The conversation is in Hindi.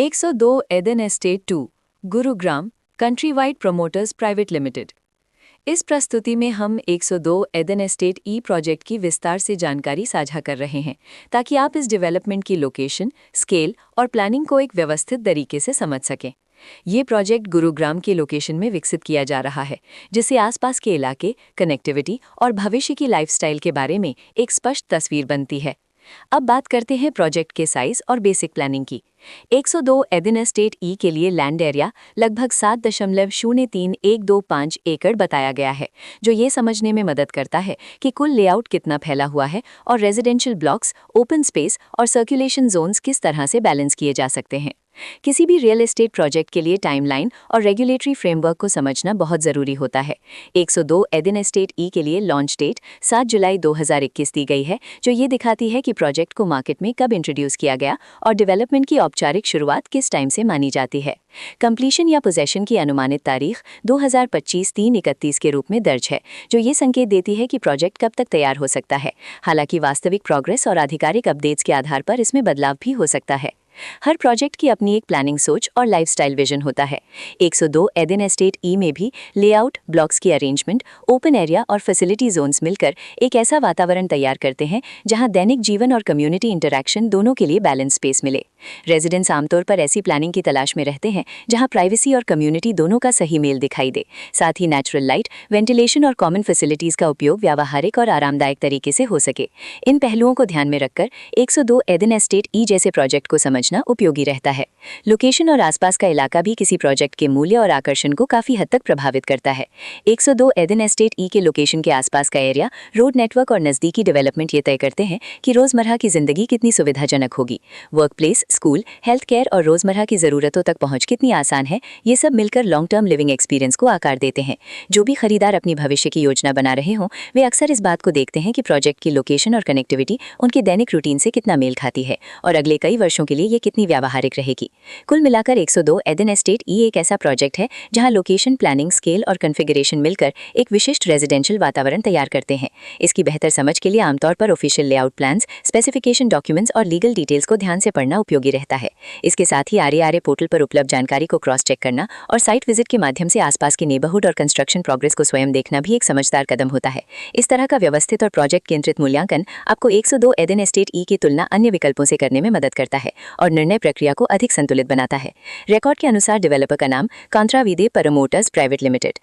102 Eden estate 2 Gurugram country wide promoters private limited. इस प्रस्तुति में हम 102 एडन एस्टेट ई प्रोजेक्ट की विस्तार से जानकारी साझा कर रहे हैं ताकि आप इस डेवलपमेंट की लोकेशन, स्केल और प्लानिंग को एक व्यवस्थित तरीके से समझ सकें। ये प्रोजेक्ट गुरुग्राम के लोकेशन में विकसित किया जा रहा है, जिससे आसपास के इलाके, कनेक्टिविटी और भविष्य की लाइफस्टाइल के बारे में एक स्पष्ट तस्वीर बनती है। अब बात करते हैं प्रोजेक्ट के साइज और बेसिक प्लानिंग की। 102 एडन एस्टेट ई के लिए लैंड एरिया लगभग 7.03125 एकड़ बताया गया है, जो ये समझने में मदद करता है कि कुल लेआउट कितना फैला हुआ है और रेजिडेंशियल ब्लॉक्स, ओपन स्पेस और सर्कुलेशन जोन्स किस तरह से बैलेंस किए जा सकते हैं। किसी भी रियल एस्टेट प्रोजेक्ट के लिए टाइमलाइन और रेगुलेटरी फ्रेमवर्क को समझना बहुत ज़रूरी होता है। 102 एडन एस्टेट ई के लिए लॉन्च डेट 7 जुलाई 2021 दी गई है, जो ये दिखाती है कि प्रोजेक्ट को मार्केट में कब इंट्रोड्यूस किया गया और डेवलपमेंट की औपचारिक शुरुआत किस टाइम से मानी जाती है। कंप्लीशन या पोजेशन की अनुमानित तारीख 2025-3/31 के रूप में दर्ज है, जो ये संकेत देती है कि प्रोजेक्ट कब तक तैयार हो सकता है। हालांकि वास्तविक प्रोग्रेस और आधिकारिक अपडेट्स के आधार पर इसमें बदलाव भी हो सकता है। हर प्रोजेक्ट की अपनी एक प्लानिंग सोच और लाइफस्टाइल विजन होता है। 102 एडन एस्टेट ई में भी लेआउट, ब्लॉक्स की अरेंजमेंट, ओपन एरिया और फैसिलिटी जोन्स मिलकर एक ऐसा वातावरण तैयार करते हैं जहां दैनिक जीवन और कम्युनिटी इंटरैक्शन दोनों के लिए बैलेंस स्पेस मिले। रेजिडेंट्स आमतौर पर ऐसी प्लानिंग की तलाश में रहते हैं जहां प्राइवेसी और कम्युनिटी दोनों का सही मेल दिखाई दे। साथ ही नेचुरल लाइट, वेंटिलेशन और कॉमन फैसिलिटीज का उपयोग व्यावहारिक और आरामदायक तरीके से हो सके। इन पहलुओं को ध्यान में रखकर 102 एडन एस्टेट ई जैसे प्रोजेक्ट को समझना उपयोगी रहता है। लोकेशन और आसपास का इलाका भी किसी प्रोजेक्ट के मूल्य और आकर्षण को काफी हद तक प्रभावित करता है। 102 एडन एस्टेट ई के लोकेशन के आसपास का एरिया, रोड नेटवर्क और नजदीकी डेवलपमेंट ये तय करते हैं कि रोजमर्रा की जिंदगी कितनी सुविधाजनक होगी। Work place, school, health care और रोजमर्रा की जरूरतों तक पहुंच कितनी आसान है, ये सब मिलकर लॉन्ग टर्म लिविंग एक्सपीरियंस को आकार देते हैं। जो भी खरीदार अपनी भविष्य की योजना बना रहे हों, वे अक्सर इस बात को देखते हैं कि प्रोजेक्ट की लोकेशन और कनेक्टिविटी उनके दैनिक रूटीन से कितना मेल खाती है और अगले कई वर्षों के लिए ये कितनी व्यावहारिक रहेगी। कुल मिलाकर 102 एडन एस्टेट ई एक ऐसा प्रोजेक्ट है जहां लोकेशन, प्लानिंग, स्केल और कॉन्फ़िगरेशन मिलकर एक विशिष्ट रेजिडेंशियल वातावरण तैयार करते हैं। इसकी बेहतर समझ के लिए आमतौर पर official layout plans, specification documents और लीगल डिटेल्स को ध्यान से पढ़ना उपयोगी रहता है। इसके साथ ही RERA पोर्टल पर उपलब्ध जानकारी को क्रॉस चेक करना और साइट विजिट के माध्यम से आसपास के नेबरहुड और कंस्ट्रक्शन प्रोग्रेस को स्वयं देखना भी एक समझदार कदम होता है। इस तरह का व्यवस्थित और प्रोजेक्ट केंद्रित मूल्यांकन आपको 102 एडन एस्टेट ई की तुलना अन्य विकल्पों से करने में मदद करता है और निर्णय प्रक्रिया को अधिक संतुलित बनाता है। रिकॉर्ड के अनुसार डेवलपर का नाम कांट्रा वीदे प्रमोटर्स प्राइवेट लिमिटेड।